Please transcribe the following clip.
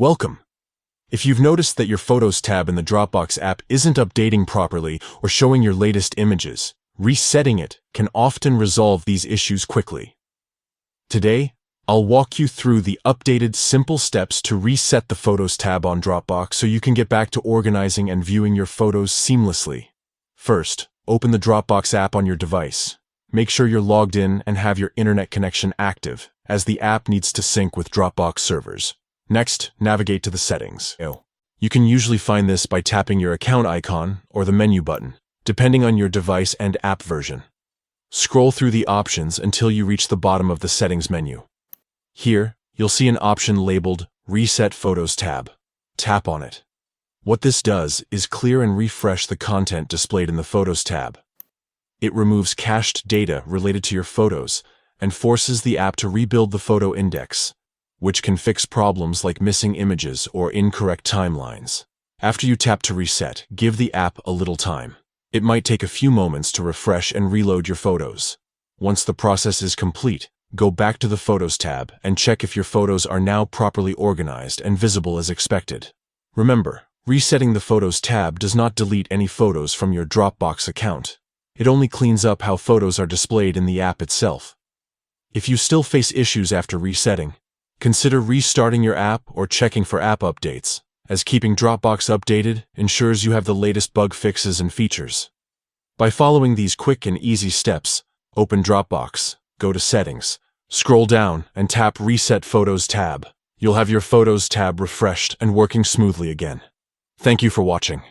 Welcome. If you've noticed that your Photos tab in the Dropbox app isn't updating properly or showing your latest images, resetting it can often resolve these issues quickly. Today, I'll walk you through the updated simple steps to reset the Photos tab on Dropbox so you can get back to organizing and viewing your photos seamlessly. First, open the Dropbox app on your device. Make sure you're logged in and have your internet connection active, as the app needs to sync with Dropbox servers. Next, navigate to the settings. You can usually find this by tapping your account icon or the menu button, depending on your device and app version. Scroll through the options until you reach the bottom of the settings menu. Here, you'll see an option labeled Reset Photos tab. Tap on it. What this does is clear and refresh the content displayed in the Photos tab. It removes cached data related to your photos and forces the app to rebuild the photo index, which can fix problems like missing images or incorrect timelines. After you tap to reset, give the app a little time. It might take a few moments to refresh and reload your photos. Once the process is complete, go back to the Photos tab and check if your photos are now properly organized and visible as expected. Remember, resetting the Photos tab does not delete any photos from your Dropbox account. It only cleans up how photos are displayed in the app itself. If you still face issues after resetting, consider restarting your app or checking for app updates, as keeping Dropbox updated ensures you have the latest bug fixes and features. By following these quick and easy steps, open Dropbox, go to Settings, scroll down, and tap Reset Photos tab. You'll have your Photos tab refreshed and working smoothly again. Thank you for watching.